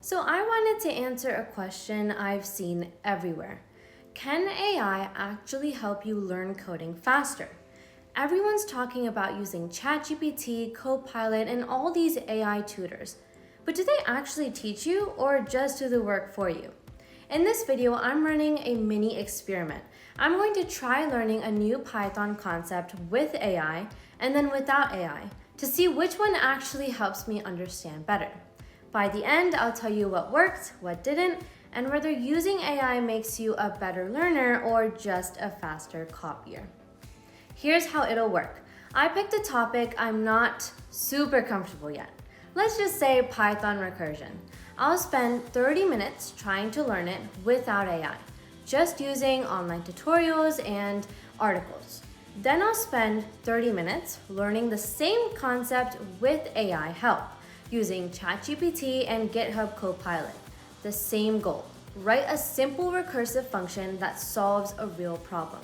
So I wanted to answer a question I've seen everywhere. Can AI actually help you learn coding faster? Everyone's talking about using ChatGPT, Copilot, and all these AI tutors. But do they actually teach you or just do the work for you? In this video, I'm running a mini experiment. I'm going to try learning a new Python concept with AI and then without AI to see which one actually helps me understand better. By the end, I'll tell you what worked, what didn't, and whether using AI makes you a better learner or just a faster copier. Here's how it'll work. I picked a topic I'm not super comfortable yet. Let's just say Python recursion. I'll spend 30 minutes trying to learn it without AI, just using online tutorials and articles. Then I'll spend 30 minutes learning the same concept with AI help, using ChatGPT and GitHub Copilot. The same goal, write a simple recursive function that solves a real problem.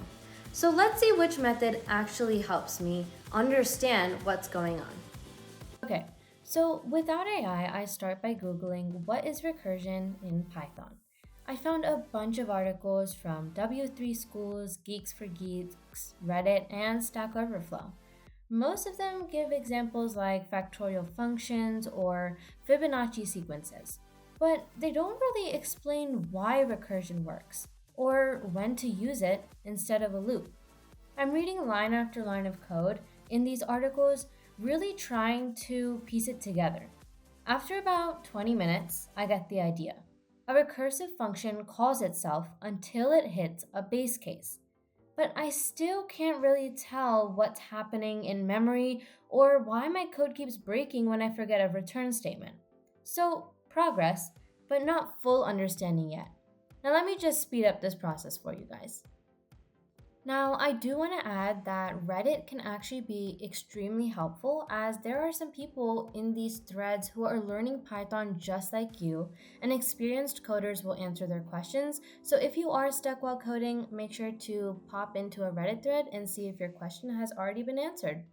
So let's see which method actually helps me understand what's going on. Okay, so without AI, I start by Googling what is recursion in Python. I found a bunch of articles from W3 Schools, Geeks for Geeks, Reddit, and Stack Overflow. Most of them give examples like factorial functions or Fibonacci sequences, but they don't really explain why recursion works or when to use it instead of a loop. I'm reading line after line of code in these articles, really trying to piece it together. After about 20 minutes, I get the idea. A recursive function calls itself until it hits a base case. But I still can't really tell what's happening in memory or why my code keeps breaking when I forget a return statement. So, progress, but not full understanding yet. Now let me just speed up this process for you guys. Now, I do want to add that Reddit can actually be extremely helpful as there are some people in these threads who are learning Python just like you, and experienced coders will answer their questions. So if you are stuck while coding, make sure to pop into a Reddit thread and see if your question has already been answered.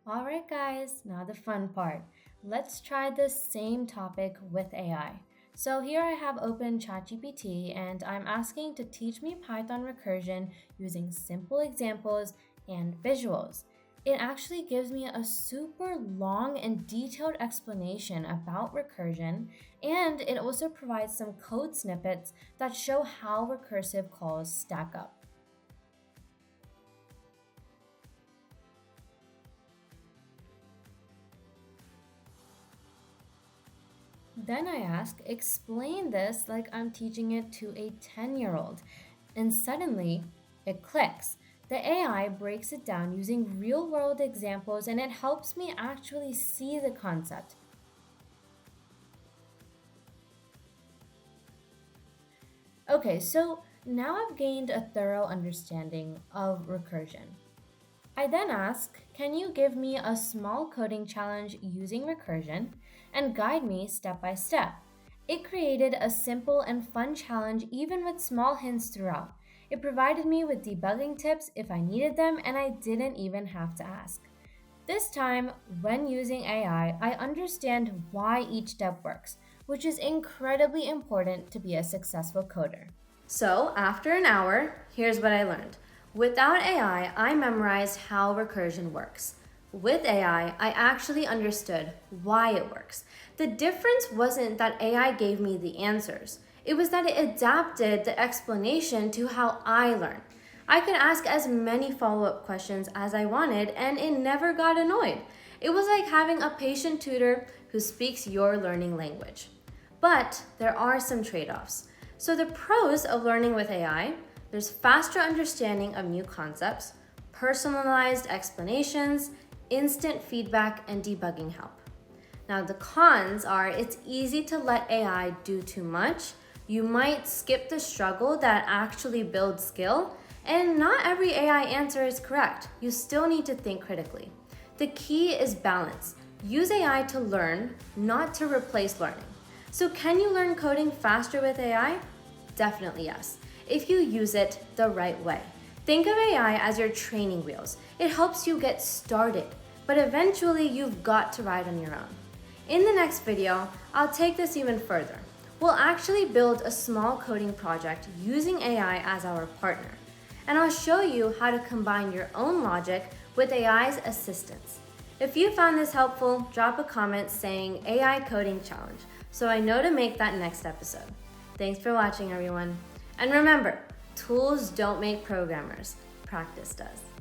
Alright guys, now the fun part. Let's try the same topic with AI. So here I have open ChatGPT and I'm asking to teach me Python recursion using simple examples and visuals. It actually gives me a super long and detailed explanation about recursion, and it also provides some code snippets that show how recursive calls stack up. Then I ask, explain this like I'm teaching it to a 10-year-old. And suddenly, it clicks. The AI breaks it down using real-world examples and it helps me actually see the concept. Okay, so now I've gained a thorough understanding of recursion. I then ask, can you give me a small coding challenge using recursion and guide me step by step? It created a simple and fun challenge even with small hints throughout. It provided me with debugging tips if I needed them and I didn't even have to ask. This time, when using AI, I understand why each step works, which is incredibly important to be a successful coder. So, after an hour, here's what I learned. Without AI, I memorized how recursion works. With AI, I actually understood why it works. The difference wasn't that AI gave me the answers. It was that it adapted the explanation to how I learn. I could ask as many follow-up questions as I wanted, and it never got annoyed. It was like having a patient tutor who speaks your learning language. But there are some trade-offs. So the pros of learning with AI: there's faster understanding of new concepts, personalized explanations, instant feedback, and debugging help. Now the cons are it's easy to let AI do too much. You might skip the struggle that actually builds skill, and not every AI answer is correct. You still need to think critically. The key is balance. Use AI to learn, not to replace learning. So can you learn coding faster with AI? Definitely yes, if you use it the right way. Think of AI as your training wheels. It helps you get started, but eventually you've got to ride on your own. In the next video, I'll take this even further. We'll actually build a small coding project using AI as our partner. And I'll show you how to combine your own logic with AI's assistance. If you found this helpful, drop a comment saying AI Coding Challenge so I know to make that next episode. Thanks for watching, everyone. And remember, tools don't make programmers, practice does.